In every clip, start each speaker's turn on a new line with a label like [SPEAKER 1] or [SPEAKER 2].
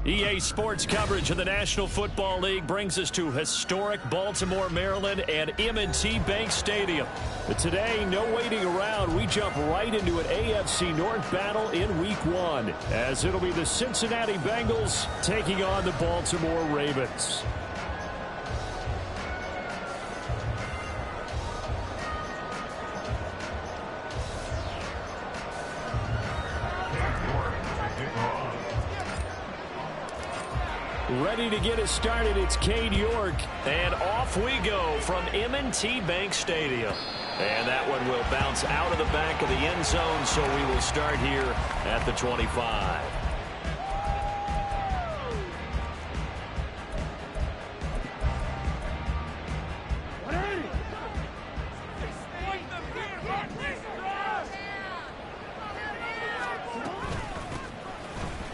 [SPEAKER 1] EA Sports coverage of the National Football League brings us to historic Baltimore, Maryland, and M&T Bank Stadium. But today, no waiting around. We jump right into an AFC North battle in Week 1, as it'll be the Cincinnati Bengals taking on the Baltimore Ravens. Ready to get us started, it's Cade York. And off we go from M&T Bank Stadium. And that one will bounce out of the back of the end zone, so we will start here at the 25.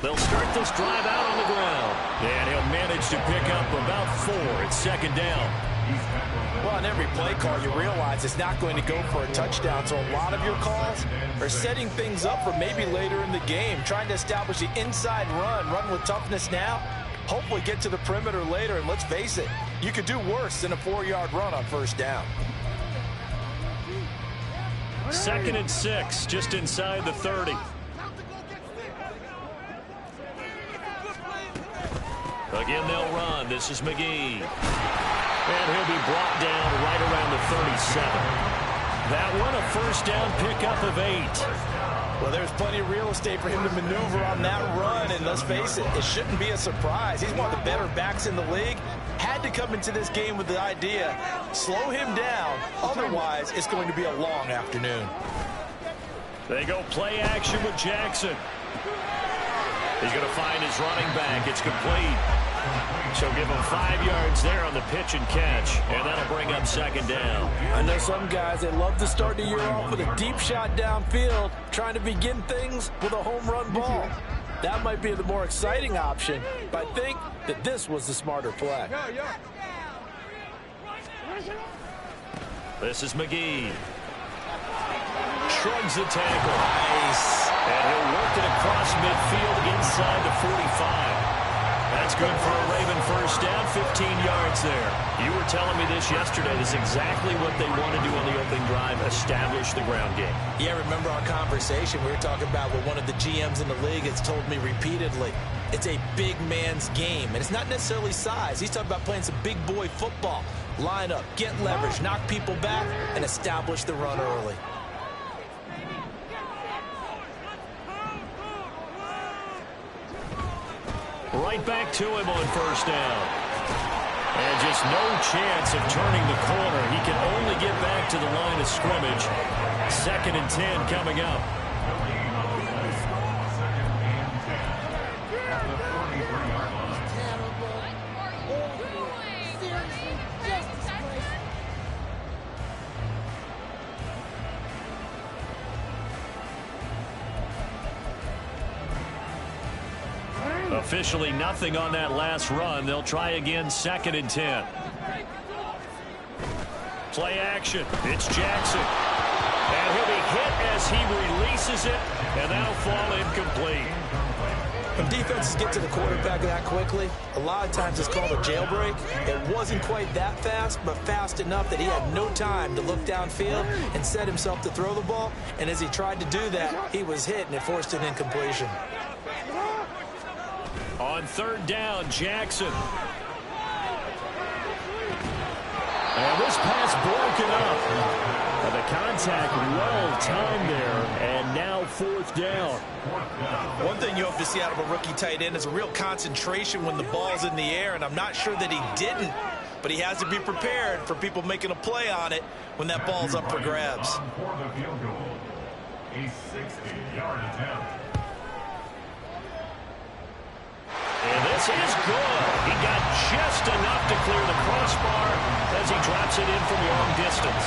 [SPEAKER 1] They'll start this drive out on the ground. And he'll manage to pick up about 4. It's second down.
[SPEAKER 2] Well, on every play call, you realize it's not going to go for a touchdown. So a lot of your calls are setting things up for maybe later in the game, trying to establish the inside run with toughness now, hopefully get to the perimeter later. And let's face it, you could do worse than a 4-yard run on first down.
[SPEAKER 1] 2nd and 6, just inside the 30. Again, they'll run. This is McGee. And he'll be brought down right around the 37. That one, a first down pickup of 8.
[SPEAKER 2] Well, there's plenty of real estate for him to maneuver on that run. And let's face it, it shouldn't be a surprise. He's one of the better backs in the league. Had to come into this game with the idea, slow him down. Otherwise, it's going to be a long afternoon.
[SPEAKER 1] They go play action with Jackson. He's going to find his running back. It's complete. So give him 5 yards there on the pitch and catch, and that'll bring up second down.
[SPEAKER 2] I know some guys, they love to start the year off with a deep shot downfield, trying to begin things with a home run ball. That might be the more exciting option, but I think that this was the smarter play.
[SPEAKER 1] This is McGee. Shrugs the tackle.
[SPEAKER 2] Nice.
[SPEAKER 1] And he'll work it across midfield inside the 45. That's good for a Raven first down, 15 yards there. You were telling me this yesterday. This is exactly what they want to do on the opening drive, establish the ground game.
[SPEAKER 2] Yeah, remember our conversation we were talking about what one of the GMs in the league has told me repeatedly. It's a big man's game, and it's not necessarily size. He's talking about playing some big boy football. Line up, get leverage, knock people back, and establish the run early.
[SPEAKER 1] Right back to him on first down. And just no chance of turning the corner. He can only get back to the line of scrimmage. 2nd and 10 coming up. Officially nothing on that last run. They'll try again, 2nd and 10. Play action. It's Jackson. And he'll be hit as he releases it, and that'll fall incomplete.
[SPEAKER 2] When defenses get to the quarterback that quickly, a lot of times it's called a jailbreak. It wasn't quite that fast, but fast enough that he had no time to look downfield and set himself to throw the ball. And as he tried to do that, he was hit, and it forced an incompletion.
[SPEAKER 1] On 3rd down, Jackson. And this pass broken up. And the contact well timed there. And now 4th down.
[SPEAKER 2] One thing you hope to see out of a rookie tight end is a real concentration when the ball's in the air. And I'm not sure that he didn't. But he has to be prepared for people making a play on it when that ball's up for grabs.
[SPEAKER 3] A 60-yard attempt.
[SPEAKER 1] And this is good. He got just enough to clear the crossbar as he drops it in from long distance.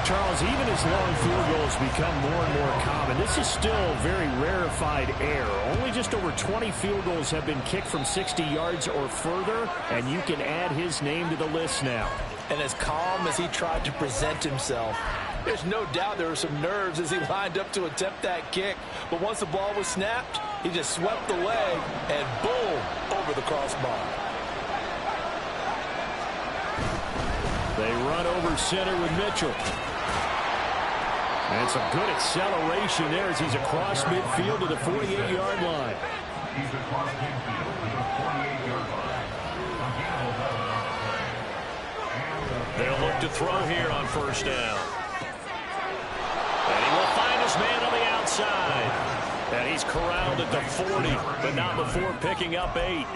[SPEAKER 1] Charles, even as long field goals become more and more common, this is still very rarefied air. Only just over 20 field goals have been kicked from 60 yards or further, and you can add his name to the list now.
[SPEAKER 2] And as calm as he tried to present himself, there's no doubt there were some nerves as he lined up to attempt that kick. But once the ball was snapped, He just swept the leg, and boom, over the crossbar.
[SPEAKER 1] They run over center with Mitchell. And some good acceleration there as he's across midfield to the 48-yard line.
[SPEAKER 3] He's across midfield to the 48-yard line.
[SPEAKER 1] They'll look to throw here on first down. And he will find his man on the outside. And he's corralled at the 40, but not before picking up 8.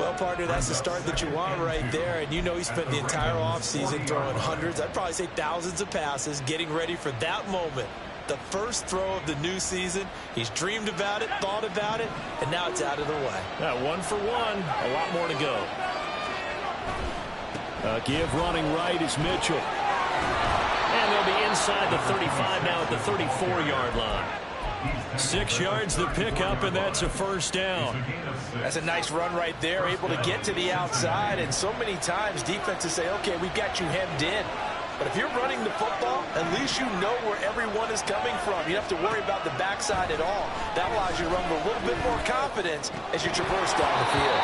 [SPEAKER 2] Well, partner, that's the start that you want right there. And you know he spent the entire offseason throwing hundreds, I'd probably say thousands of passes, getting ready for that moment. The first throw of the new season. He's dreamed about it, thought about it, and now it's out of the way.
[SPEAKER 1] 1 for 1, a lot more to go. Give running right is Mitchell. And they'll be inside the 35 now at the 34-yard line. 6 yards the pickup, and that's a first down.
[SPEAKER 2] That's a nice run right there, able to get to the outside. And so many times defenses say, okay, we've got you hemmed in. But if you're running the football, at least you know where everyone is coming from. You don't have to worry about the backside at all. That allows you to run with a little bit more confidence as you traverse down the field.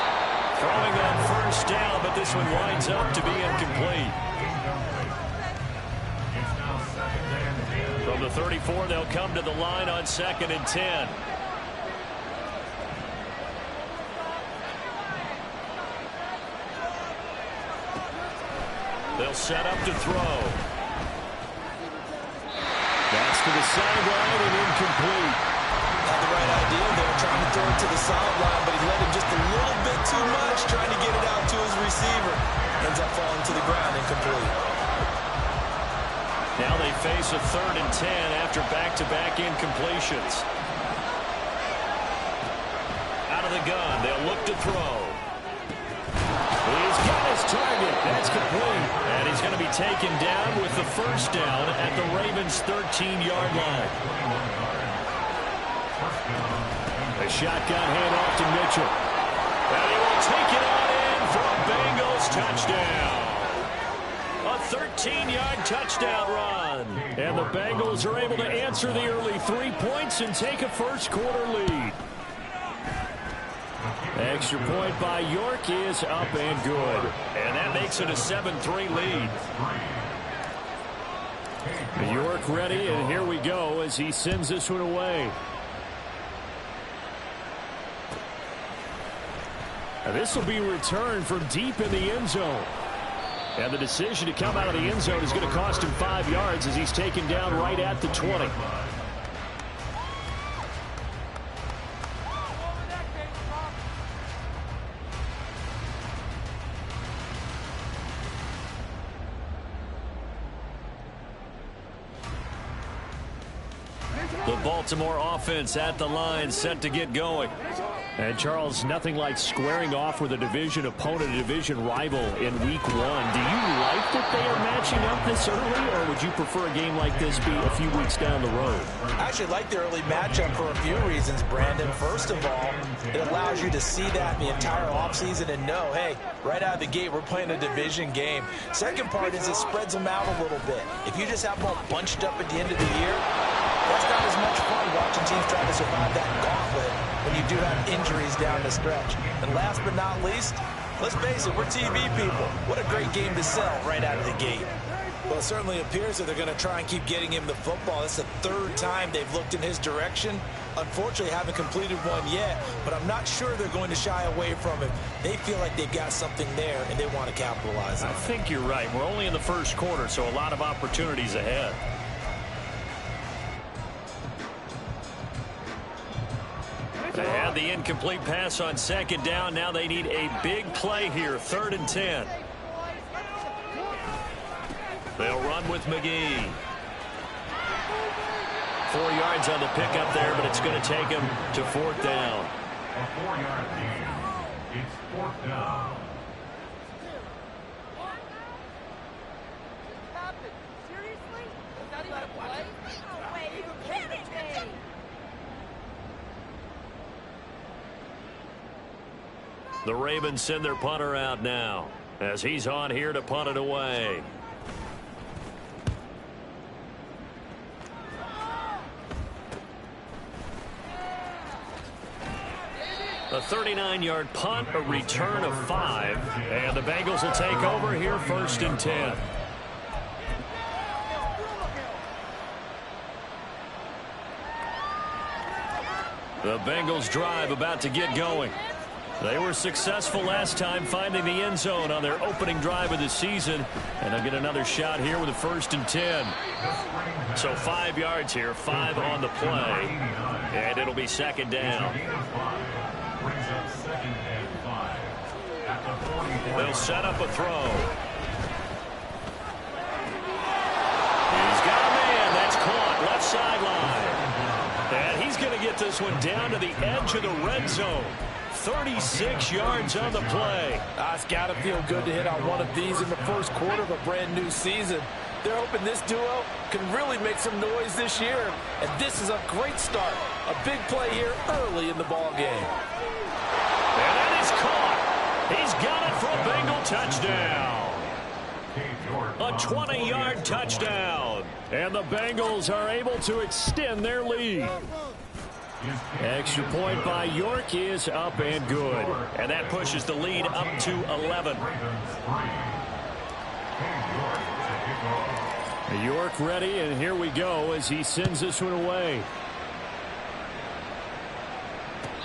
[SPEAKER 1] Throwing on first down, but this one winds up to be incomplete. From the 34, they'll come to the line on 2nd and 10. They'll set up to throw. That's to the sideline and incomplete.
[SPEAKER 2] Had the right idea there, trying to throw it to the sideline, but he let him just a little bit too much, trying to get it out to his receiver. Ends up falling to the ground, incomplete.
[SPEAKER 1] Now they face a 3rd and 10 after back-to-back incompletions. Out of the gun, they'll look to throw. He's got his target. That's complete. And he's going to be taken down with the first down at the Ravens' 13-yard line. A shotgun handoff to Mitchell. And he will take it on in for a Bengals touchdown. A 13-yard touchdown run. And the Bengals are able to answer the early 3 points and take a first-quarter lead. Extra point by York is up and good. And that makes it a 7-3 lead. York ready, and here we go as he sends this one away. And this will be returned from deep in the end zone. And the decision to come out of the end zone is going to cost him 5 yards as he's taken down right at the 20. The Baltimore offense at the line, set to get going. And, Charles, nothing like squaring off with a division opponent, a division rival in Week 1. Do you like that they are matching up this early, or would you prefer a game like this be a few weeks down the road?
[SPEAKER 2] I actually like the early matchup for a few reasons, Brandon. First of all, it allows you to see that in the entire offseason and know, hey, right out of the gate, we're playing a division game. Second part is it spreads them out a little bit. If you just have them all bunched up at the end of the year, that's not as much fun watching teams try to survive that gauntlet when you do have injuries down the stretch. And last but not least, let's face it, we're TV people. What a great game to sell right out of the gate. Well, it certainly appears that they're going to try and keep getting him the football. It's the 3rd time they've looked in his direction. Unfortunately, haven't completed one yet, but I'm not sure they're going to shy away from him. They feel like they've got something there, and they want to capitalize on it.
[SPEAKER 1] I think you're right. We're only in the first quarter, so a lot of opportunities ahead. They had the incomplete pass on 2nd down. Now they need a big play here, 3rd and 10. They'll run with McGee. 4 yards on the pickup there, but it's going to take him to 4th down.
[SPEAKER 3] A 4-yard gain. It's 4th down.
[SPEAKER 1] The Ravens send their punter out now as he's on here to punt it away. A 39-yard punt, a return of 5. And the Bengals will take over here, 1st and 10. The Bengals drive about to get going. They were successful last time finding the end zone on their opening drive of the season. And they'll get another shot here with a 1st and 10. So 5 yards here, 5 on the play. And it'll be 2nd down. They'll set up a throw. He's got a man. That's caught left sideline. And he's going to get this one down to the edge of the red zone. 36 yards on the play.
[SPEAKER 2] It's got to feel good to hit on one of these in the first quarter of a brand new season. They're hoping this duo can really make some noise this year. And this is a great start. A big play here early in the ball game.
[SPEAKER 1] And that is caught. He's got it for a Bengal touchdown. A 20-yard touchdown. And the Bengals are able to extend their lead. Extra point by York is up and good. And that pushes the lead up to 11. York ready, and here we go as he sends this one away.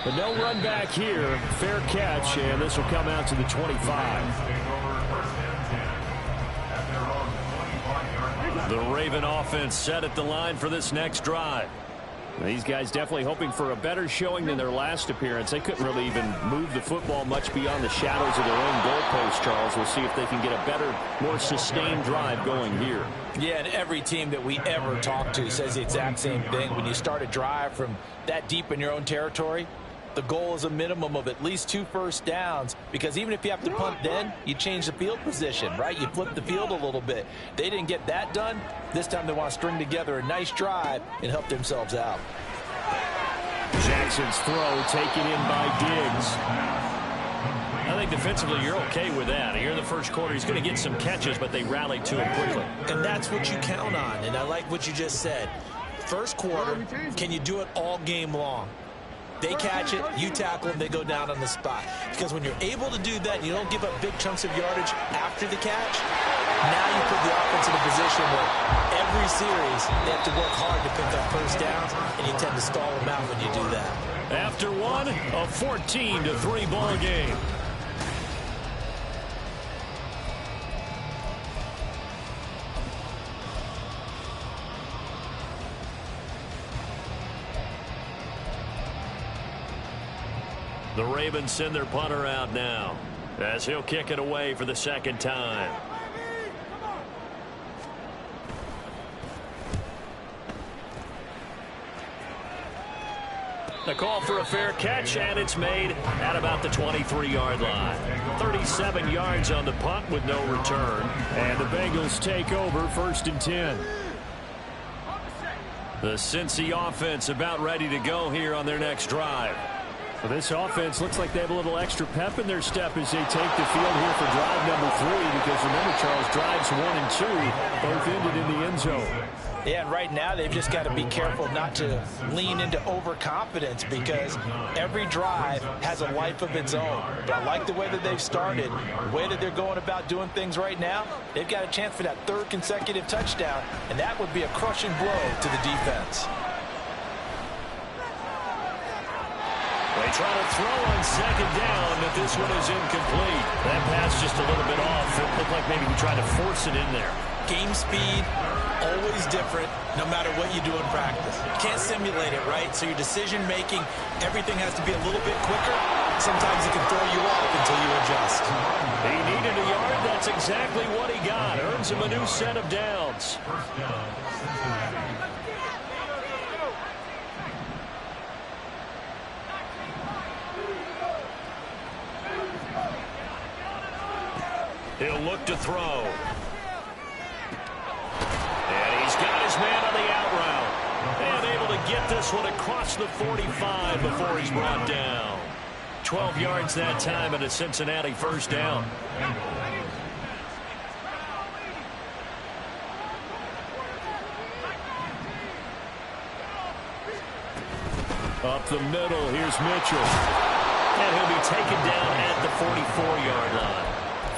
[SPEAKER 1] But no run back here. Fair catch, and this will come out to the 25. The Raven offense set at the line for this next drive. These guys definitely hoping for a better showing than their last appearance. They couldn't really even move the football much beyond the shadows of their own goalpost, Charles. We'll see if they can get a better, more sustained drive going here.
[SPEAKER 2] Yeah, and every team that we ever talk to says the exact same thing. When you start a drive from that deep in your own territory, the goal is a minimum of at least 2 first downs, because even if you have to punt then, you change the field position, right? You flip the field a little bit. They didn't get that done. This time they want to string together a nice drive and help themselves out.
[SPEAKER 1] Jackson's throw taken in by Diggs. I think defensively you're okay with that. Here in the first quarter, he's going to get some catches, but they rallied to him quickly.
[SPEAKER 2] And that's what you count on, and I like what you just said. First quarter, can you do it all game long? They catch it, you tackle them, they go down on the spot. Because when you're able to do that, and you don't give up big chunks of yardage after the catch, now you put the offense in a position where every series they have to work hard to pick up first downs, and you tend to stall them out when you do that.
[SPEAKER 1] After one, a 14-3 ball game. The Ravens send their punter out now as he'll kick it away for the 2nd time. The call for a fair catch, and it's made at about the 23-yard line. 37 yards on the punt with no return. And the Bengals take over 1st and 10. The Cincy offense about ready to go here on their next drive. Well, this offense looks like they have a little extra pep in their step as they take the field here for drive number 3, because remember, Charles, drives 1 and 2 both ended in the end zone.
[SPEAKER 2] Yeah, and right now they've just got to be careful not to lean into overconfidence, because every drive has a life of its own. But I like the way that they've started, the way that they're going about doing things right now. They've got a chance for that 3rd consecutive touchdown, and that would be a crushing blow to the defense.
[SPEAKER 1] They try to throw on 2nd down, but this one is incomplete. That pass just a little bit off. It looked like maybe he tried to force it in there.
[SPEAKER 2] Game speed, always different, no matter what you do in practice. You can't simulate it, right? So your decision-making, everything has to be a little bit quicker. Sometimes it can throw you off until you adjust.
[SPEAKER 1] He needed a yard. That's exactly what he got. Earns him a new set of downs. He'll look to throw. And he's got his man on the out route. And able to get this one across the 45 before he's brought down. 12 yards that time and a Cincinnati 1st down. Up the middle, here's Mitchell.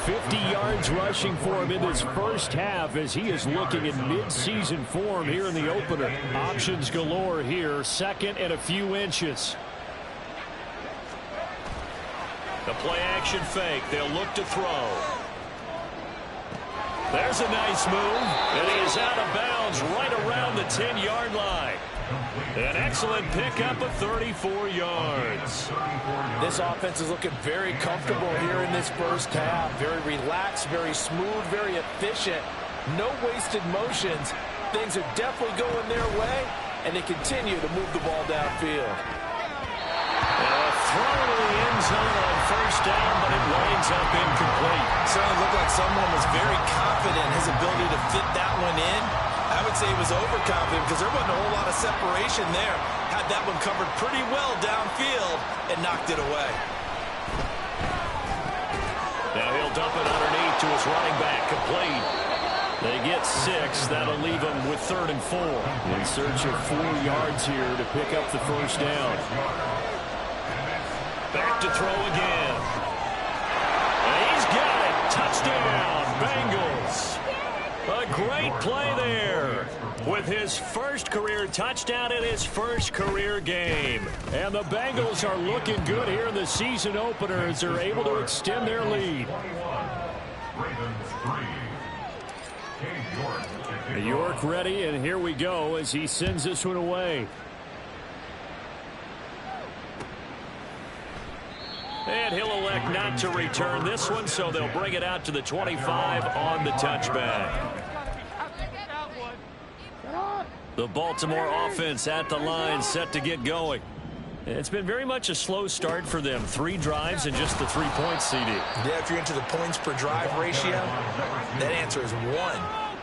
[SPEAKER 1] 50 yards rushing for him in this first half as he is looking in mid-season form here in the opener. Options galore here. Second and a few inches. The play action fake. They'll look to throw. There's a nice move, and he is out of bounds right around the 10-yard line. An excellent pickup of 34 yards.
[SPEAKER 2] This offense is looking very comfortable here in this first half. Very relaxed, very smooth, very efficient. No wasted motions. Things are definitely going their way, and they continue to move the ball downfield.
[SPEAKER 1] Throw to the end zone on first down, but it winds up incomplete.
[SPEAKER 2] Certainly looked like someone was very confident in his ability to fit that one in. I would say he was overconfident because there wasn't a whole lot of separation there. Had that one covered pretty well downfield and knocked it away.
[SPEAKER 1] Now he'll dump it underneath to his running back, complete. They get 6. That'll leave them with 3rd and 4. In search of 4 yards here to pick up the first down. Back to throw again. And he's got it. Touchdown, Bengals. A great play there with his first career touchdown in his first career game. And the Bengals are looking good here in the season opener as they're able to extend their lead. York ready, and here we go as he sends this one away. And he'll elect not to return this one, so they'll bring it out to the 25 on the touchback. The Baltimore offense at the line, set to get going. It's been very much a slow start for them. 3 drives and just the 3 points, CD.
[SPEAKER 2] Yeah, if you're into the points per drive ratio, that answer is 1.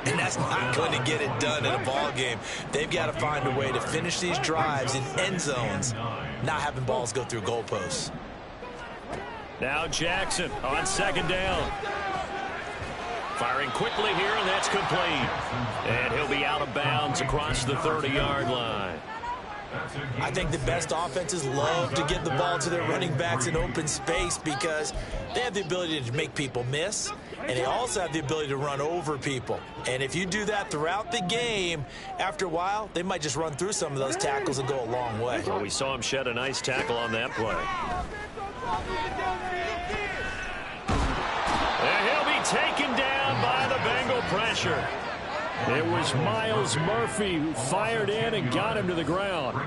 [SPEAKER 2] And that's not going to get it done in a ball game. They've got to find a way to finish these drives in end zones, not having balls go through goalposts.
[SPEAKER 1] Now Jackson on second down. Firing quickly here, and that's complete. And he'll be out of bounds across the 30-yard line.
[SPEAKER 2] I think the best offenses love to get the ball to their running backs in open space because they have the ability to make people miss, and they also have the ability to run over people. And if you do that throughout the game, after a while, they might just run through some of those tackles and go a long way.
[SPEAKER 1] Well, we saw him shed a nice tackle on that play. And he'll be taken down by the Bengal pressure. It was Miles Murphy who fired in and got him to the ground.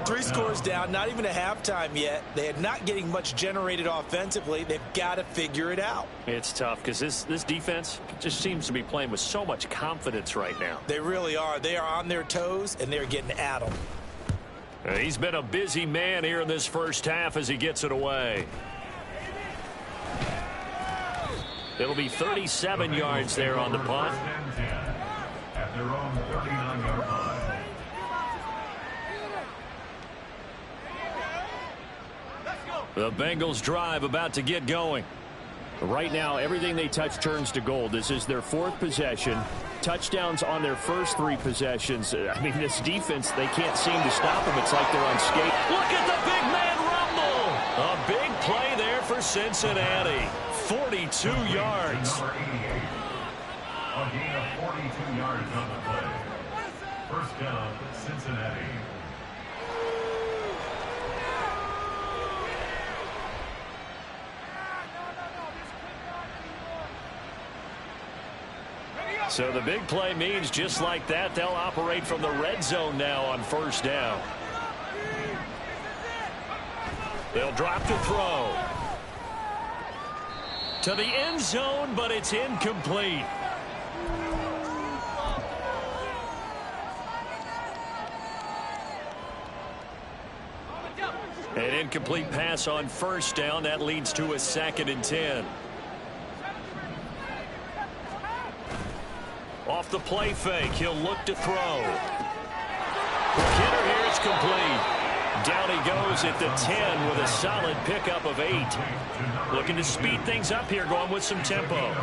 [SPEAKER 2] 3 scores down, not even a halftime yet. They are not getting much generated offensively. They've got to figure it out.
[SPEAKER 1] It's tough because this defense just seems to be playing with so much confidence right now.
[SPEAKER 2] They really are. They are on their toes, and they're getting at them.
[SPEAKER 1] He's been a busy man here in this first half as he gets it away. It'll be 37 yards there on the punt.
[SPEAKER 3] At their own 39-yard line.
[SPEAKER 1] The Bengals drive about to get going. Right now, everything they touch turns to gold. This is their 4th possession. Touchdowns on their first 3 possessions. I mean, this defense, they can't seem to stop them. It's like they're on skate. Look at the big man rumble. A big play there for Cincinnati. 42 yards.
[SPEAKER 3] Number 88. A gain of 42 yards on the play. First down, Cincinnati.
[SPEAKER 1] So the big play means just like that, they'll operate from the red zone now on first down. They'll drop to throw. To the end zone, but it's incomplete. An incomplete pass on first down. That leads to a 2nd and 10. Off the play fake, he'll look to throw. Hitter here, it's complete. Down he goes at the 10 with a solid pickup of 8. Looking to speed things up here, going with some tempo.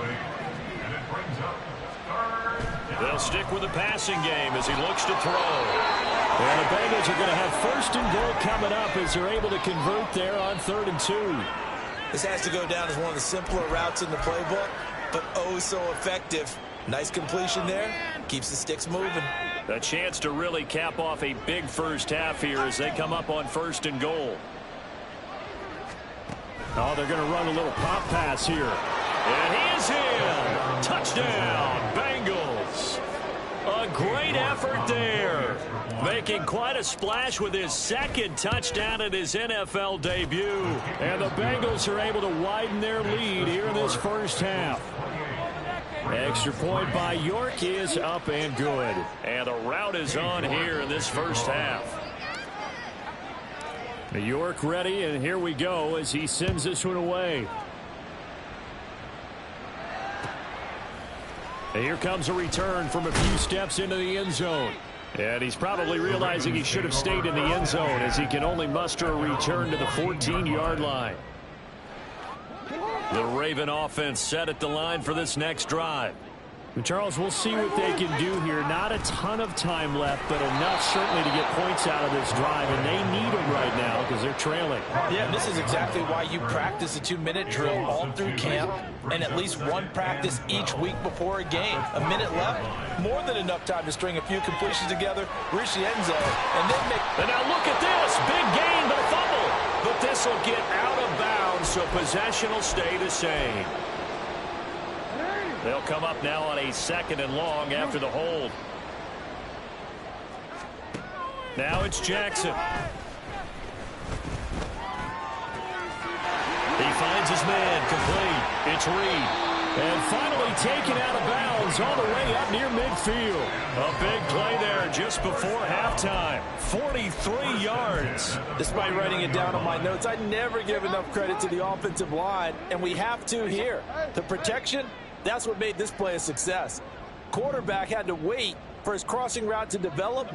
[SPEAKER 1] They'll stick with the passing game as he looks to throw. And the Bengals are going to have 1st and goal coming up as they're able to convert there on 3rd and 2.
[SPEAKER 2] This has to go down as one of the simpler routes in the playbook, but oh so effective. Nice completion there. Keeps the sticks moving.
[SPEAKER 1] A chance to really cap off a big first half here as they come up on 1st and goal. Oh, they're going to run a little pop pass here. And he is in. Touchdown, Bengals. A great effort there. Making quite a splash with his 2nd touchdown at his NFL debut. And the Bengals are able to widen their lead here in this first half. Extra point by York is up and good. And the route is on here in this first half. York ready, and here we go as he sends this one away. And here comes a return from a few steps into the end zone. And he's probably realizing he should have stayed in the end zone as he can only muster a return to the 14-yard line. The Raven offense set at the line for this next drive. And Charles, we'll see what they can do here. Not a ton of time left, but enough certainly to get points out of this drive, and they need them right now because they're trailing.
[SPEAKER 2] Yeah, this is exactly why you practice a 2-minute drill all through camp and at least one practice each week before a game. A minute left, more than enough time to string a few completions together, reach the end zone, and then make...
[SPEAKER 1] And now look at this. Big gain, but a fumble. But this will get out of bounds, so possession will stay the same. They'll come up now on a 2nd and long after the hold. Now it's Jackson. He finds his man complete. It's Reed. And finally taken out of bounds all the way up near midfield. A big play there just before halftime. 43 yards.
[SPEAKER 2] Despite writing it down on my notes, I never give enough credit to the offensive line, and we have to here. The protection, that's what made this play a success. Quarterback had to wait for his crossing route to develop,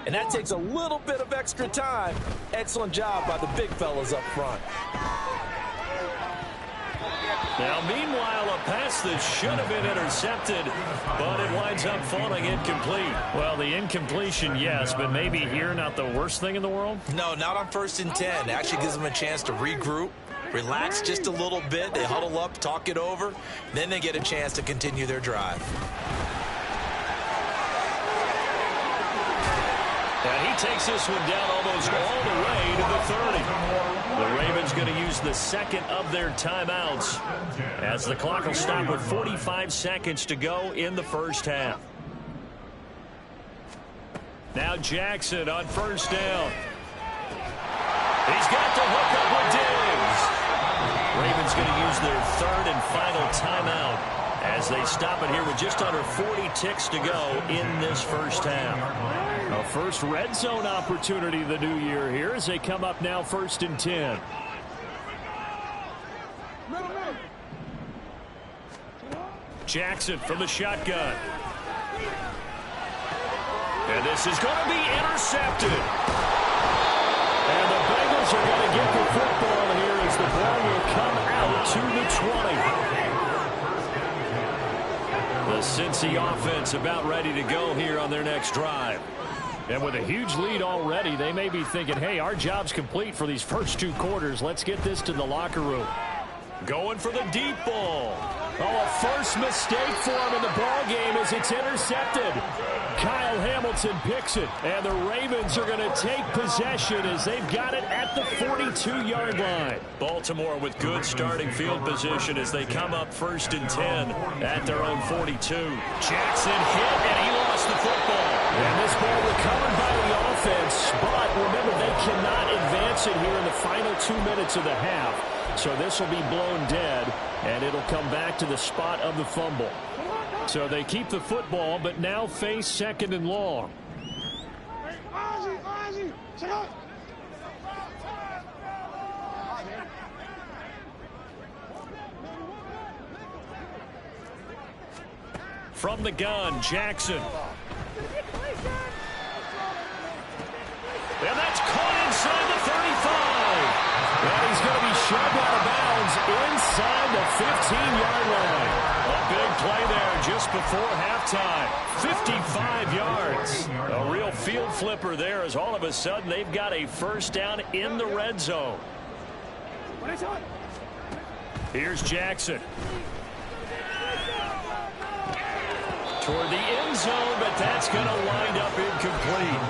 [SPEAKER 2] and that takes a little bit of extra time. Excellent job by the big fellas up front.
[SPEAKER 1] Now, meanwhile, a pass that should have been intercepted, but it winds up falling incomplete. Well, the incompletion, yes, but maybe here not the worst thing in the world?
[SPEAKER 2] No, not on 1st and 10. It actually gives them a chance to regroup, relax just a little bit. They huddle up, talk it over, then they get a chance to continue their drive.
[SPEAKER 1] And he takes this one down almost all the way to the 30. The Ravens going to use the 2nd of their timeouts as the clock will stop with 45 seconds to go in the first half. Now Jackson on 1st down. He's got the hook up with Diggs. Ravens going to use their 3rd and final timeout as they stop it here with just under 40 ticks to go in this first half. A first red zone opportunity the new year here as they come up now 1st and 10. Jackson from the shotgun. And this is going to be intercepted. And the Bengals are going to get the football here as the ball will come out to the 20. The Cincy offense about ready to go here on their next drive. And with a huge lead already, they may be thinking, hey, our job's complete for these first 2 quarters. Let's get this to the locker room. Going for the deep ball. Oh, a first mistake for him in the ball game as it's intercepted. Kyle Hamilton picks it, and the Ravens are going to take possession as they've got it at the 42-yard line. Baltimore with good starting field position as they come up 1st and 10 at their own 42. Jackson hit, and he lost the football. And this ball recovered by the offense, but remember, they cannot advance it here in the final 2 minutes of the half. So this will be blown dead, and it'll come back to the spot of the fumble. So they keep the football, but now face 2nd and long. From the gun, Jackson. And that's caught inside the 35. And he's going to be shoved out of bounds inside the 15-yard line. A big play there just before halftime. 55 yards. A real field flipper there as all of a sudden they've got a first down in the red zone. Here's Jackson. Toward the end zone, but that's going to wind up incomplete.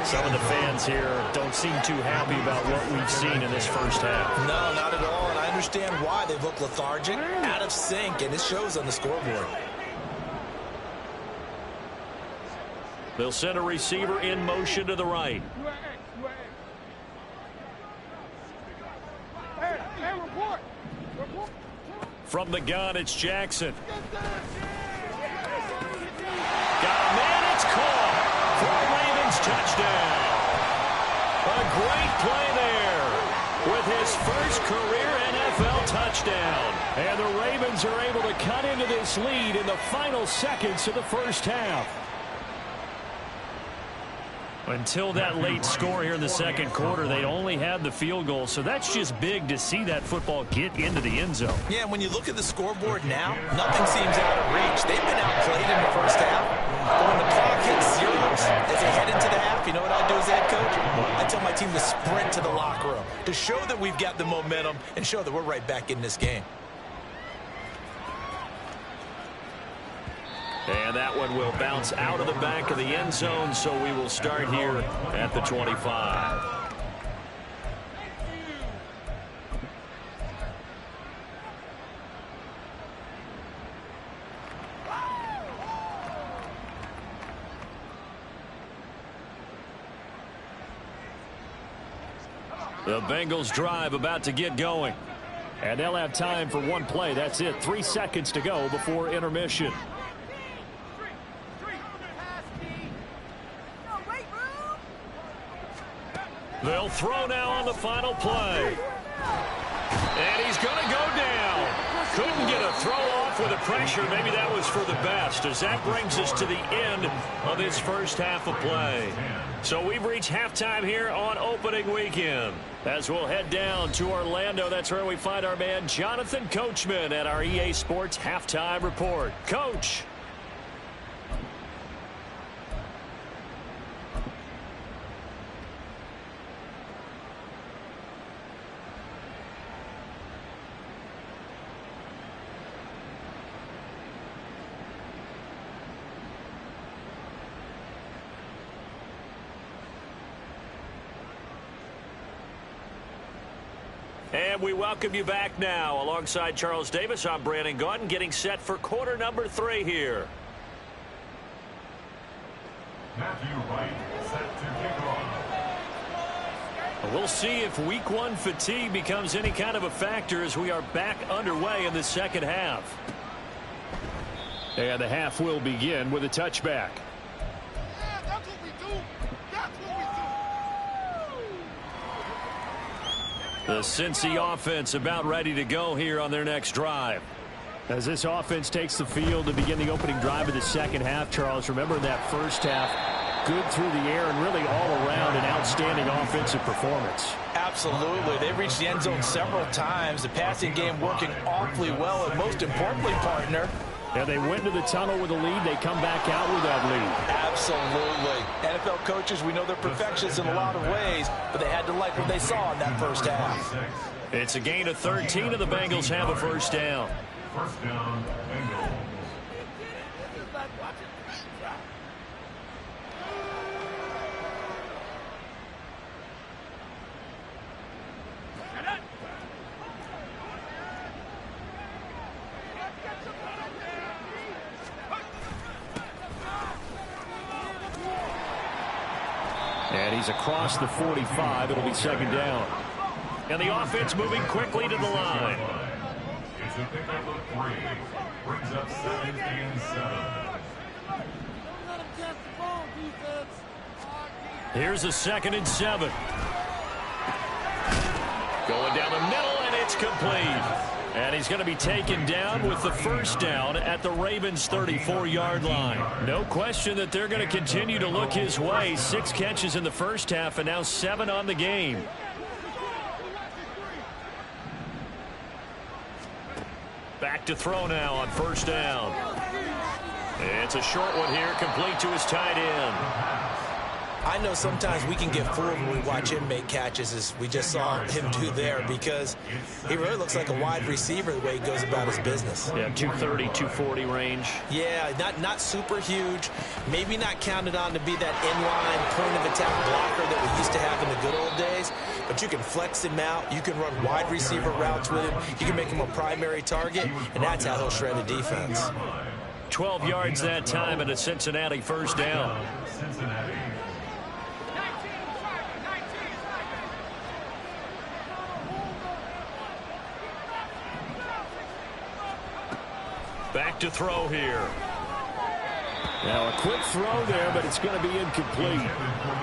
[SPEAKER 1] Some of the fans here don't seem too happy about what we've seen in this first half.
[SPEAKER 2] No, not at all, and I understand why. They look lethargic, out of sync, and it shows on the scoreboard.
[SPEAKER 1] They'll send a receiver in motion to the right. From the gun, it's Jackson. Got a man, it's caught. For a Ravens touchdown. A great play there with his first career NFL touchdown. And the Ravens are able to cut into this lead in the final seconds of the first half. Until that late score here in the second quarter, they only had the field goal. So that's just big to see that football get into the end zone.
[SPEAKER 2] Yeah, when you look at the scoreboard now, nothing seems out of reach. They've been outplayed in the first half. But when the clock hits zeros as they head into the half, you know what I do as head coach? I tell my team to sprint to the locker room to show that we've got the momentum and show that we're right back in this game.
[SPEAKER 1] And that one will bounce out of the back of the end zone, so we will start here at the 25. The Bengals drive about to get going. And they'll have time for one play. That's it. 3 seconds to go before intermission. They'll throw now on the final play. And he's going to go down. Couldn't get a throw off with the pressure. Maybe that was for the best, as that brings us to the end of this first half of play. So we've reached halftime here on opening weekend. As we'll head down to Orlando, that's where we find our man Jonathan Coachman at our EA Sports Halftime Report. Coach. And we welcome you back now. Alongside Charles Davis, I'm Brandon Gaudin, getting set for quarter number 3 here.
[SPEAKER 3] Matthew Wright set to kick off.
[SPEAKER 1] We'll see if week 1 fatigue becomes any kind of a factor as we are back underway in the second half. And the half will begin with a touchback. The Cincy offense about ready to go here on their next drive. As this offense takes the field to begin the opening drive of the second half, Charles, remember that first half, good through the air and really all around an outstanding offensive performance.
[SPEAKER 2] Absolutely. They reached the end zone several times. The passing game working awfully well, and most importantly, partner,
[SPEAKER 1] and they went to the tunnel with a lead. They come back out with that lead.
[SPEAKER 2] Absolutely. NFL coaches, we know they're perfectionists in a lot of ways, but they had to like what they saw in that first half.
[SPEAKER 1] It's a gain of 13, and the Bengals have a first down.
[SPEAKER 3] First down, Bengals.
[SPEAKER 1] And he's across the 45. It'll be second down. And the offense moving quickly to the line.
[SPEAKER 3] It's a pickup of 3. Brings up 2nd and 7.
[SPEAKER 1] Here's a 2nd and 7. Going down the middle, and it's complete. And he's going to be taken down with the first down at the Ravens' 34-yard line. No question that they're going to continue to look his way. 6 catches in the first half and now 7 on the game. Back to throw now on first down. It's a short one here, complete to his tight end.
[SPEAKER 2] I know sometimes we can get fooled when we watch him make catches, as we just saw him do there, because he really looks like a wide receiver the way he goes about his business.
[SPEAKER 1] Yeah, 230, 240 range.
[SPEAKER 2] Yeah, not super huge, maybe not counted on to be that inline point-of-attack blocker that we used to have in the good old days, but you can flex him out, you can run wide receiver routes with him, you can make him a primary target, and that's how he'll shred a defense.
[SPEAKER 1] 12 yards that time and a Cincinnati first down.
[SPEAKER 3] Cincinnati.
[SPEAKER 1] Back to throw here.
[SPEAKER 4] Now a quick throw there, but it's going to be incomplete.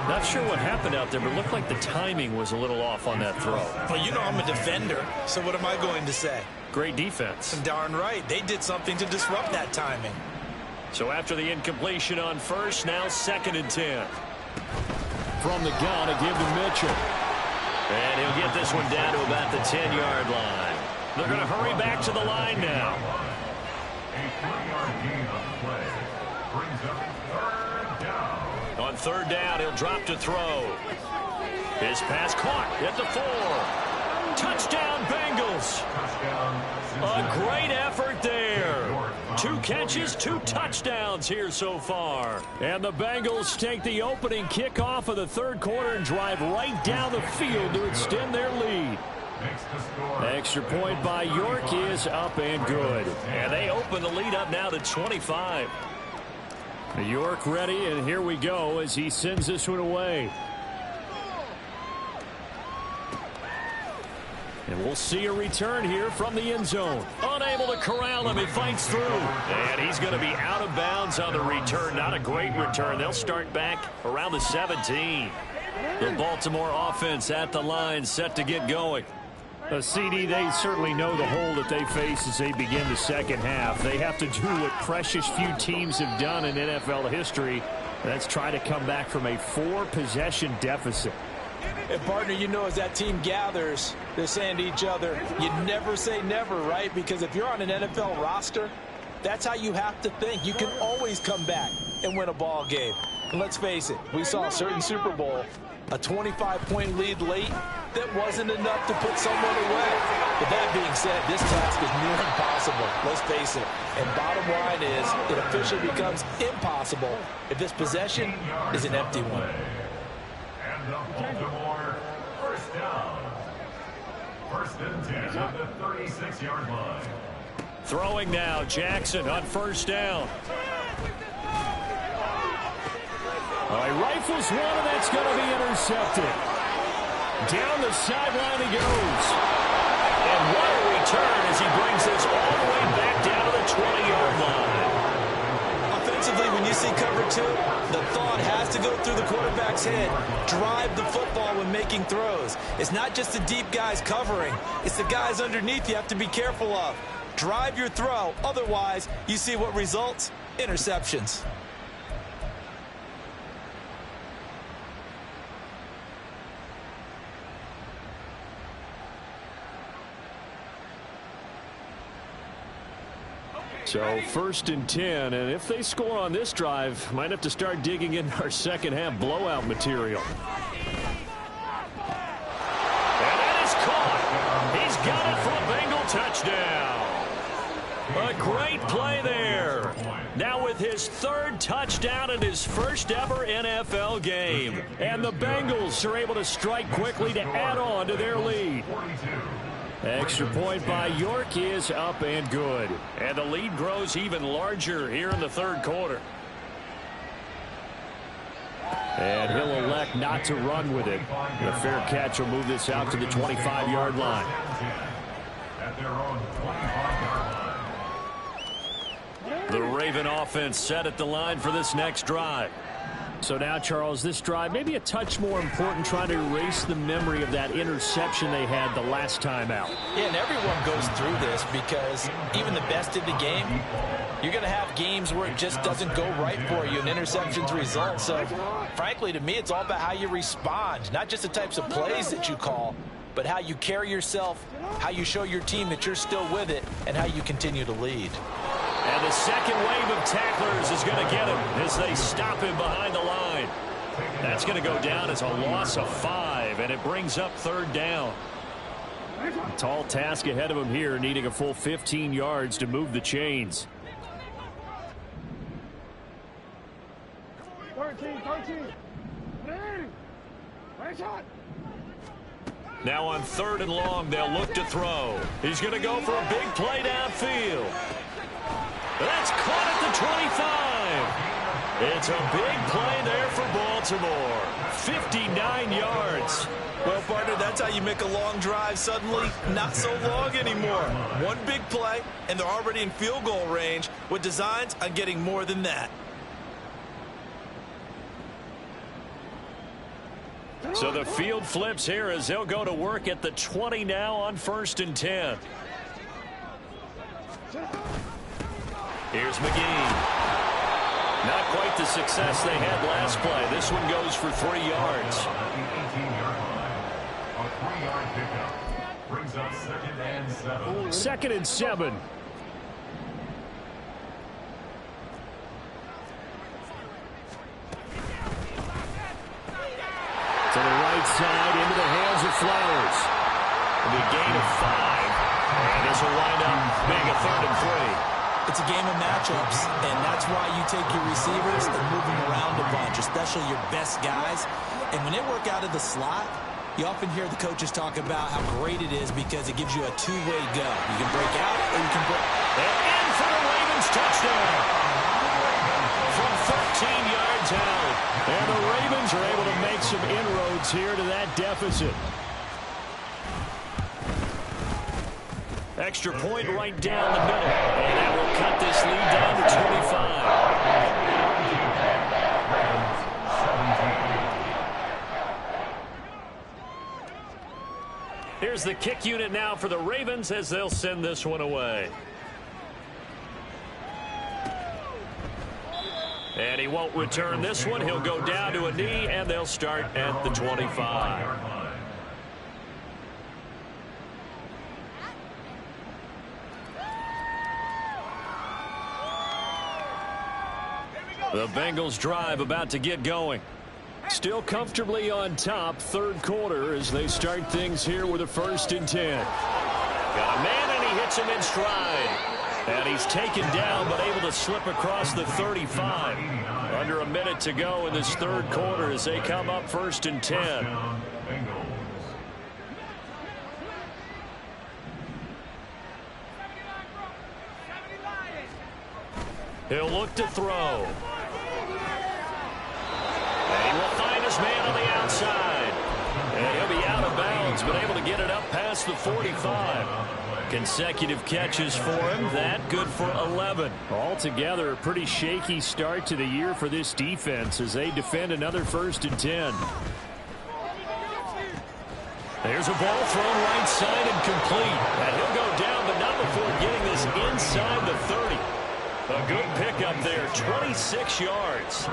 [SPEAKER 1] Not sure what happened out there, but it looked like the timing was a little off on that throw.
[SPEAKER 2] Well, you know I'm a defender, so what am I going to say?
[SPEAKER 1] Great defense.
[SPEAKER 2] Darn right. They did something to disrupt that timing.
[SPEAKER 1] So after the incompletion on first, now 2nd and 10.
[SPEAKER 4] From the gun, a give to Mitchell.
[SPEAKER 1] And he'll get this one down to about the 10-yard line. They're going to hurry back to the line now.
[SPEAKER 3] A 3-yard gain on the play. Brings up 3rd down.
[SPEAKER 1] On 3rd down, he'll drop to throw. His pass caught at the 4. Touchdown, Bengals.
[SPEAKER 3] Touchdown.
[SPEAKER 1] A great effort there. 2 catches, 2 touchdowns here so far.
[SPEAKER 4] And the Bengals take the opening kickoff of the 3rd quarter and drive right down the field to extend their lead. Extra point by York is up and good.
[SPEAKER 1] And they open the lead up now to 25.
[SPEAKER 4] York ready, and here we go as he sends this one away. And we'll see a return here from the end zone.
[SPEAKER 1] Unable to corral him. He fights through. And he's going to be out of bounds on the return. Not a great return. They'll start back around the 17. The Baltimore offense at the line, set to get going.
[SPEAKER 4] CD, they certainly know the hole that they face as they begin the second half. They have to do what precious few teams have done in NFL history. That's try to come back from a 4-possession deficit.
[SPEAKER 2] And partner, you know, as that team gathers, they're saying to each other, you never say never, right? Because if you're on an NFL roster, that's how you have to think. You can always come back and win a ball game. And let's face it, we saw a certain Super Bowl, a 25-point lead late, that wasn't enough to put someone away. But that being said, this task is near impossible. Let's face it. And bottom line is, it officially becomes impossible if this possession is an empty one.
[SPEAKER 3] And the Baltimore first down. 1st and 10 at the 36-yard line.
[SPEAKER 1] Throwing now, Jackson on 1st down.
[SPEAKER 4] He rifles one, and that's going to be intercepted. Down the sideline he goes.
[SPEAKER 1] And what a return as he brings this all the way back down to the 20-yard line.
[SPEAKER 2] Offensively, when you see cover 2, the thought has to go through the quarterback's head. Drive the football when making throws. It's not just the deep guys covering. It's the guys underneath you have to be careful of. Drive your throw. Otherwise, you see what results? Interceptions.
[SPEAKER 4] So 1st and 10, and if they score on this drive, might have to start digging in our second half blowout material.
[SPEAKER 1] And that is caught. He's got it for a Bengal touchdown. A great play there. Now with his 3rd touchdown in his first ever NFL game. And the Bengals are able to strike quickly to add on to their lead.
[SPEAKER 4] Extra point by York is up and good.
[SPEAKER 1] And the lead grows even larger here in the 3rd quarter.
[SPEAKER 4] And he'll elect not to run with it. The fair catch will move this out to the 25-yard line.
[SPEAKER 3] At their own 25-yard line.
[SPEAKER 1] The Raven offense set at the line for this next drive.
[SPEAKER 4] So now, Charles, this drive may be a touch more important, trying to erase the memory of that interception they had the last time out.
[SPEAKER 2] Yeah, and everyone goes through this because even the best in the game, you're going to have games where it just doesn't go right for you and interceptions result. So, frankly, to me, it's all about how you respond, not just the types of plays that you call, but how you carry yourself, how you show your team that you're still with it, and how you continue to lead.
[SPEAKER 1] And the second wave of tacklers is going to get him as they stop him behind the line.
[SPEAKER 3] Taking
[SPEAKER 4] That's going to go down as a loss of 5, and it brings up 3rd down. A tall task ahead of him here, needing a full 15 yards to move the chains.
[SPEAKER 5] 13. Right shot.
[SPEAKER 4] Now on 3rd and long, they'll look to throw. He's going to go for a big play downfield. That's caught at the 25. It's a big play there for Baltimore. 59 yards.
[SPEAKER 2] Well, partner, that's how you make a long drive suddenly not so long anymore. One big play, and they're already in field goal range with designs on getting more than that.
[SPEAKER 4] So the field flips here as they'll go to work at the 20 now on 1st and 10. Here's McGee. Not quite the success they had last play. This one goes for 3 yards.
[SPEAKER 3] A 3-yard pickup brings up 2nd and 7.
[SPEAKER 4] 2nd and 7. To the right side, into the hands of Flowers. The gain of 5. And this will wind up being a 3rd and 3.
[SPEAKER 2] It's a game of matchups, and that's why you take your receivers and move them around a bunch, especially your best guys. And when they work out of the slot, you often hear the coaches talk about how great it is because it gives you a two-way go. You can break out or you can break.
[SPEAKER 4] And in for the Ravens touchdown. From 13 yards out. And the Ravens are able to make some inroads here to that deficit. Extra point right down the middle. And that will cut this lead down to 25. Here's the kick unit now for the Ravens as they'll send this one away. And he won't return this one. He'll go down to a knee, and they'll start at the 25. The Bengals drive about to get going. Still comfortably on top, 3rd quarter as they start things here with a 1st and 10. Got a man, and he hits him in stride. And he's taken down, but able to slip across the 35. Under a minute to go in this 3rd quarter as they come up 1st and 10. He'll look to throw. And he will find his man on the outside. And he'll be out of bounds, but able to get it up past the 45. Consecutive catches for him. That good for 11. Altogether, a pretty shaky start to the year for this defense as they defend another 1st and 10. There's a ball thrown right side and complete. And he'll go down, but not before getting this inside the 30. A good pickup there, 26 yards.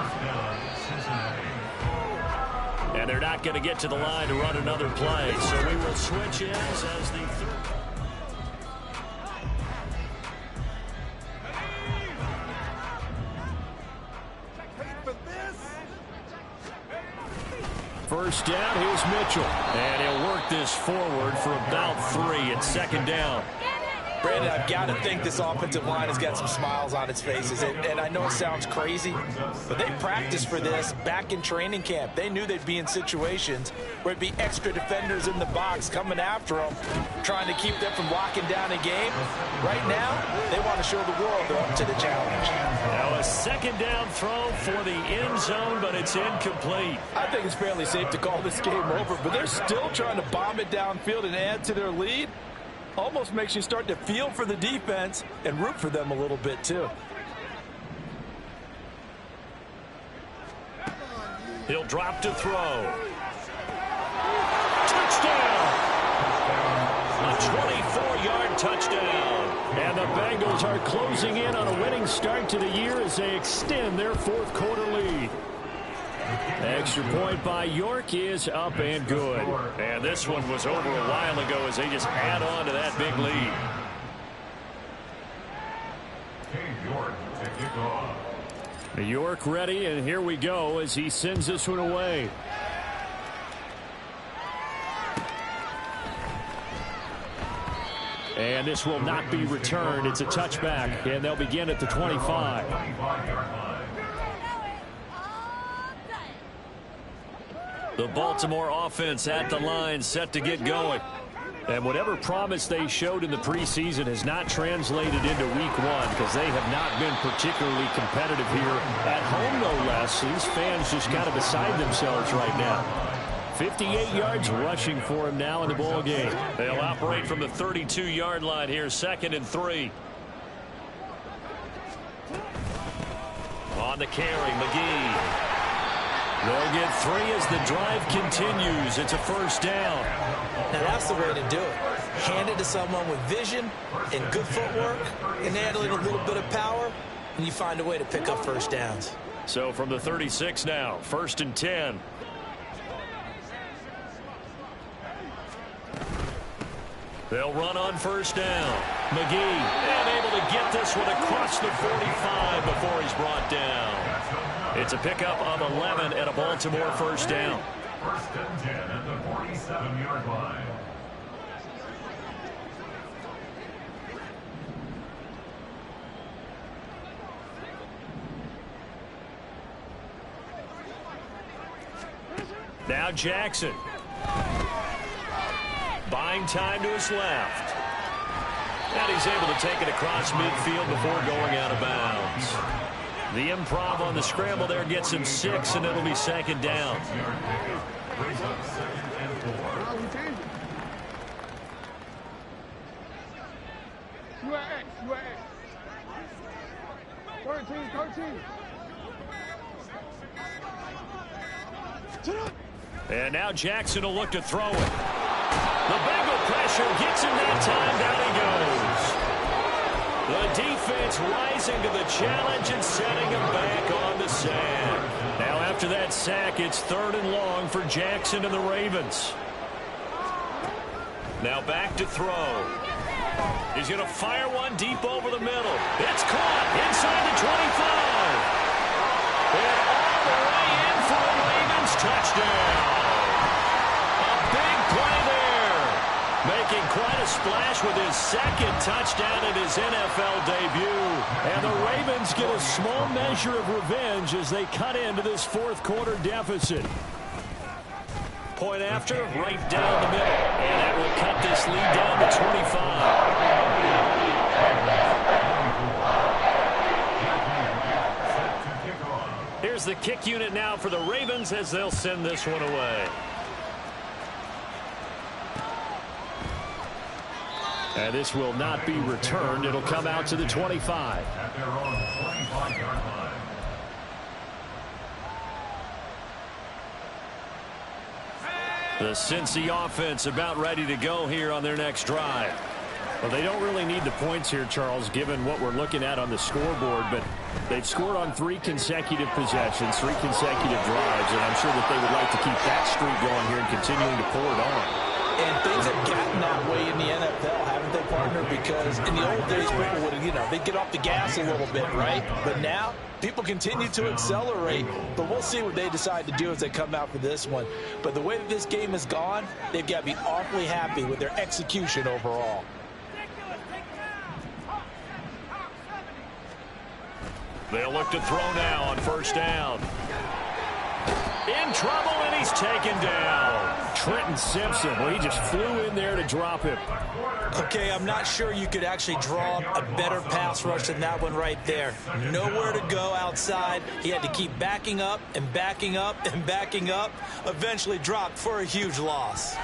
[SPEAKER 4] And they're not going to get to the line to run another play, so we will switch ends as the 3rd. First down, here's Mitchell. And he'll work this forward for about 3 at 2nd down.
[SPEAKER 2] Brandon, I've got to think this offensive line has got some smiles on its faces. And I know it sounds crazy, but they practiced for this back in training camp. They knew they'd be in situations where it'd be extra defenders in the box coming after them, trying to keep them from locking down a game. Right now, they want to show the world they're up to the challenge.
[SPEAKER 4] Now a 2nd down throw for the end zone, but it's incomplete.
[SPEAKER 6] I think it's fairly safe to call this game over, but they're still trying to bomb it downfield and add to their lead. Almost makes you start to feel for the defense and root for them a little bit, too.
[SPEAKER 4] He'll drop to throw. Touchdown! A 24-yard touchdown. And the Bengals are closing in on a winning start to the year as they extend their 4th quarter lead. Extra point by York is up and good. And this one was over a while ago as they just add on to that big lead.
[SPEAKER 3] York to kick off.
[SPEAKER 4] York ready, and here we go as he sends this one away. And this will not be returned. It's a touchback, and they'll begin at the 25. The Baltimore offense at the line, set to get going. And whatever promise they showed in the preseason has not translated into week one, because they have not been particularly competitive here at home, no less. These fans just kind of beside themselves right now. 58 yards rushing for him now in the ball game. They'll operate from the 32-yard line here, 2nd and 3. On the carry, McGee. They'll get 3 as the drive continues. It's a first down.
[SPEAKER 2] Now that's the way to do it. Hand it to someone with vision and good footwork and handling a little bit of power, and you find a way to pick up first downs.
[SPEAKER 4] So from the 36 now, 1st and 10. They'll run on first down. McGee, and able to get this one across the 45 before he's brought down. It's a pickup of 11 at a Baltimore first down.
[SPEAKER 3] 1st and 10 at the 47-yard line.
[SPEAKER 4] Now Jackson. Buying time to his left. And he's able to take it across midfield before going out of bounds. The improv on the scramble there gets him 6, and it'll be 2nd down. And now Jackson will look to throw it. The Bengal pressure gets him that time. Down he goes. The defense rising to the challenge and setting him back on the sack. Now after that sack, it's 3rd and long for Jackson and the Ravens. Now back to throw. He's going to fire one deep over the middle. It's caught inside the 25. And all the way in for a Ravens touchdown. A big play there. Making quite a splash with his 2nd touchdown in his NFL debut. And the Ravens get a small measure of revenge as they cut into this 4th quarter deficit. Point after, right down the middle. And that will cut this lead down to 25. Here's the kick unit now for the Ravens as they'll send this one away. And this will not be returned. It'll come out to the 25.
[SPEAKER 3] At their own 25-yard line.
[SPEAKER 4] The Cincy offense about ready to go here on their next drive. Well, they don't really need the points here, Charles, given what we're looking at on the scoreboard, but they've scored on 3 consecutive possessions, 3 consecutive drives, and I'm sure that they would like to keep that streak going here and continuing to pour it on.
[SPEAKER 2] And things have gotten that way in the NFL, haven't they, partner? Because in the old days, people would, they'd get off the gas a little bit, right? But now, people continue to accelerate, but we'll see what they decide to do as they come out for this one. But the way that this game has gone, they've got to be awfully happy with their execution overall.
[SPEAKER 4] They'll look to throw now on first down. In trouble, and he's taken down. Trenton Simpson, well, he just flew in there to drop him.
[SPEAKER 2] Okay, I'm not sure you could actually draw a better pass rush than that one right there. Nowhere to go outside. He had to keep backing up and backing up and backing up. Eventually dropped for a huge loss.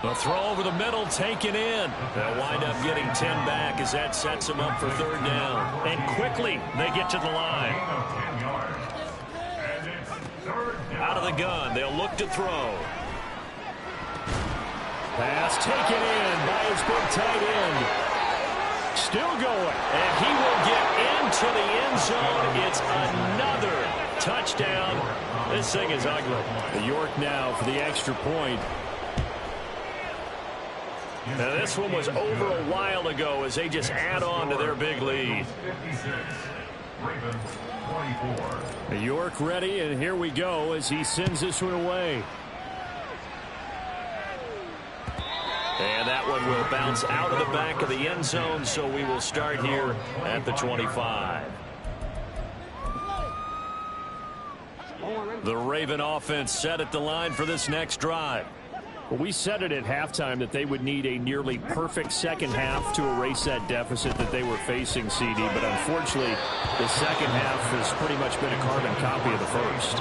[SPEAKER 4] The throw over the middle taken in. They'll wind up getting 10 back as that sets them up for 3rd down. And quickly, they get to the line. Out of the gun, they'll look to throw. Pass taken in by his big tight end. Still going, and he will get into the end zone. It's another touchdown. This thing is ugly. The York now for the extra point. Now, this one was over a while ago as they just add on to their big lead.
[SPEAKER 3] 56. Ravens 24.
[SPEAKER 4] York ready, and here we go as he sends this one away. And that one will bounce out of the back of the end zone, so we will start here at the 25. The Raven offense set at the line for this next drive. Well, we said it at halftime that they would need a nearly perfect second half to erase that deficit that they were facing, CD. But unfortunately, the second half has pretty much been a carbon copy of the first.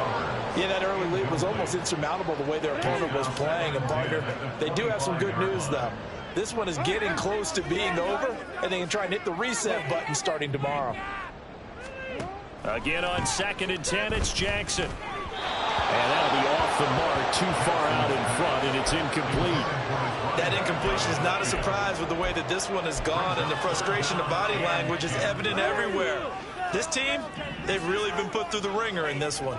[SPEAKER 2] Yeah, that early lead was almost insurmountable the way their opponent was playing. And, partner, they do have some good news, though. This one is getting close to being over, and they can try and hit the reset button starting tomorrow.
[SPEAKER 4] Again on 2nd and 10, it's Jackson. And that'll be off the mark, too far out in front, and it's incomplete.
[SPEAKER 2] That incompletion is not a surprise with the way that this one has gone, and the frustration of body language is evident everywhere. This team, they've really been put through the ringer in this one.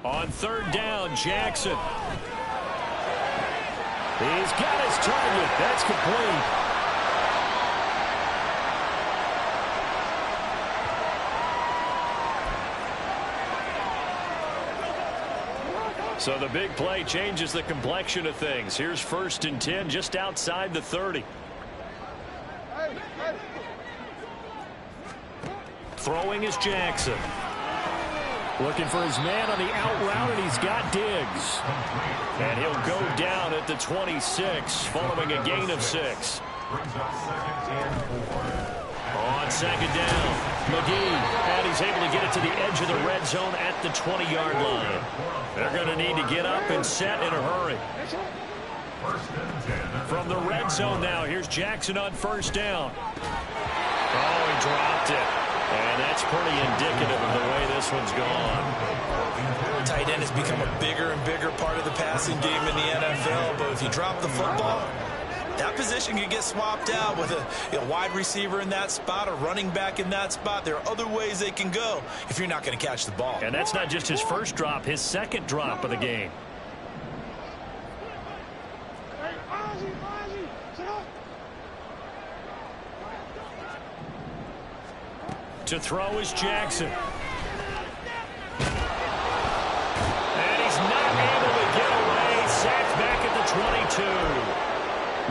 [SPEAKER 4] On 3rd down, Jackson. He's got his target. That's complete. So the big play changes the complexion of things. Here's 1st and 10 just outside the 30. Throwing is Jackson. Looking for his man on the out route, and he's got Diggs. And he'll go down at the 26 following a gain of 6. On 2nd down, McGee, and he's able to get it to the edge of the red zone at the 20-yard line. They're going to need to get up and set in a hurry. From the red zone now, here's Jackson on 1st down. Oh, he dropped it. And that's pretty indicative of the way this one's gone.
[SPEAKER 2] Tight end has become a bigger and bigger part of the passing game in the NFL, but if you drop the football, that position can get swapped out with a wide receiver in that spot, a running back in that spot. There are other ways they can go if you're not going to catch the ball.
[SPEAKER 4] And that's not just his first drop, his second drop of the game. To throw is Jackson. And he's not able to get away. Sacked back at the 22.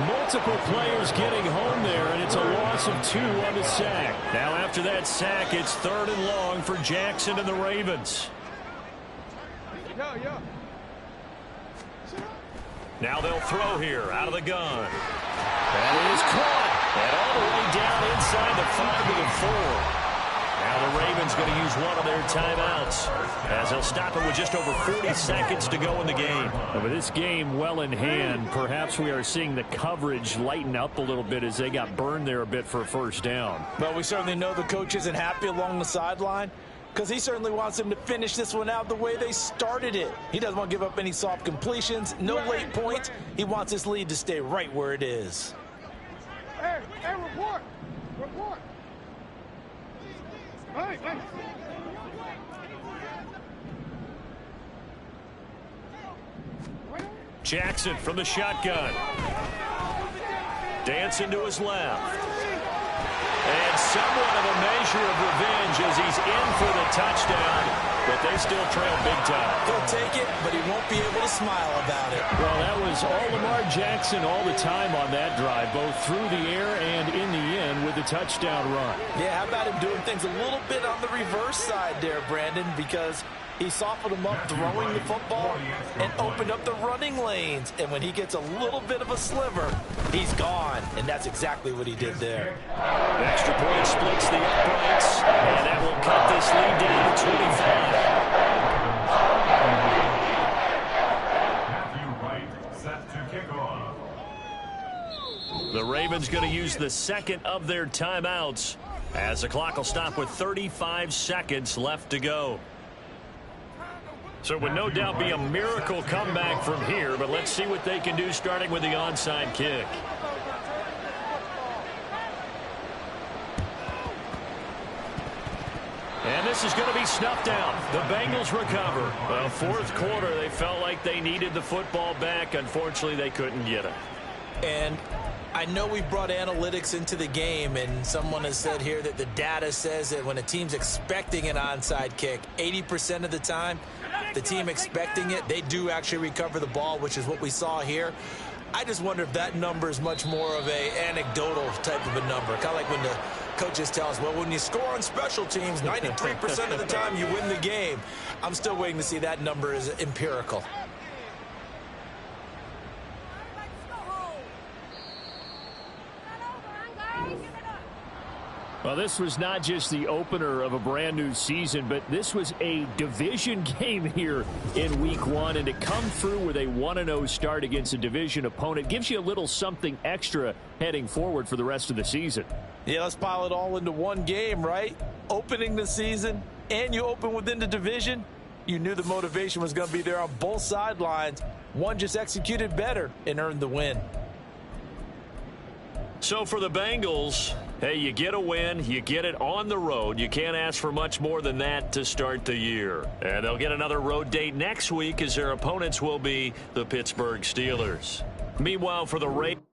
[SPEAKER 4] Multiple players getting home there, and it's a loss of 2 on the sack. Now after that sack, it's 3rd and long for Jackson and the Ravens. Now they'll throw here out of the gun. That is caught. And all the way down inside the 5 to the 4. Now the Ravens going to use one of their timeouts as they'll stop it with just over 40 seconds to go in the game. With this game well in hand, perhaps we are seeing the coverage lighten up a little bit as they got burned there a bit for a 1st down.
[SPEAKER 2] Well, we certainly know the coach isn't happy along the sideline because he certainly wants them to finish this one out the way they started it. He doesn't want to give up any soft completions, no late points. He wants his lead to stay right where it is.
[SPEAKER 5] Hey, report! Report! Hey.
[SPEAKER 4] Jackson from the shotgun. Dancing to his left. And somewhat of a measure of revenge as he's in for the touchdown, but they still trail big time.
[SPEAKER 2] He'll take it, but he won't be able to smile about it.
[SPEAKER 4] Well, that was all Lamar Jackson all the time on that drive, both through the air and in the end with the touchdown run.
[SPEAKER 2] Yeah, how about him doing things a little bit on the reverse side there, Brandon, because he softened him up throwing the football and opened up the running lanes. And when he gets a little bit of a sliver, he's gone. And that's exactly what he did there.
[SPEAKER 4] Extra point splits the uprights, and that will cut this lead down to
[SPEAKER 3] 25. Set to kick off.
[SPEAKER 4] The Ravens going to use the second of their timeouts as the clock will stop with 35 seconds left to go. So it would no doubt be a miracle comeback from here, but let's see what they can do starting with the onside kick.
[SPEAKER 1] And this is going to be snuffed out. The Bengals recover. Well, fourth quarter, they felt like they needed the football back. Unfortunately, they couldn't get it.
[SPEAKER 2] And I know we brought analytics into the game, and someone has said here that the data says that when a team's expecting an onside kick, 80% of the time, the team expecting it, they do actually recover the ball, which is what we saw here. I just wonder if that number is much more of a anecdotal type of a number. Kind of like when the coaches tell us, well, when you score on special teams, 93% of the time you win the game. I'm still waiting to see that number is empirical.
[SPEAKER 4] Well, this was not just the opener of a brand new season, but this was a division game here in week 1. And to come through with a 1-0 start against a division opponent gives you a little something extra heading forward for the rest of the season.
[SPEAKER 2] Yeah, let's pile it all into one game, right? Opening the season, and you open within the division. You knew the motivation was going to be there on both sidelines. One just executed better and earned the win.
[SPEAKER 1] So for the Bengals, hey, you get a win, you get it on the road. You can't ask for much more than that to start the year. And they'll get another road date next week as their opponents will be the Pittsburgh Steelers. Meanwhile, for the Ravens,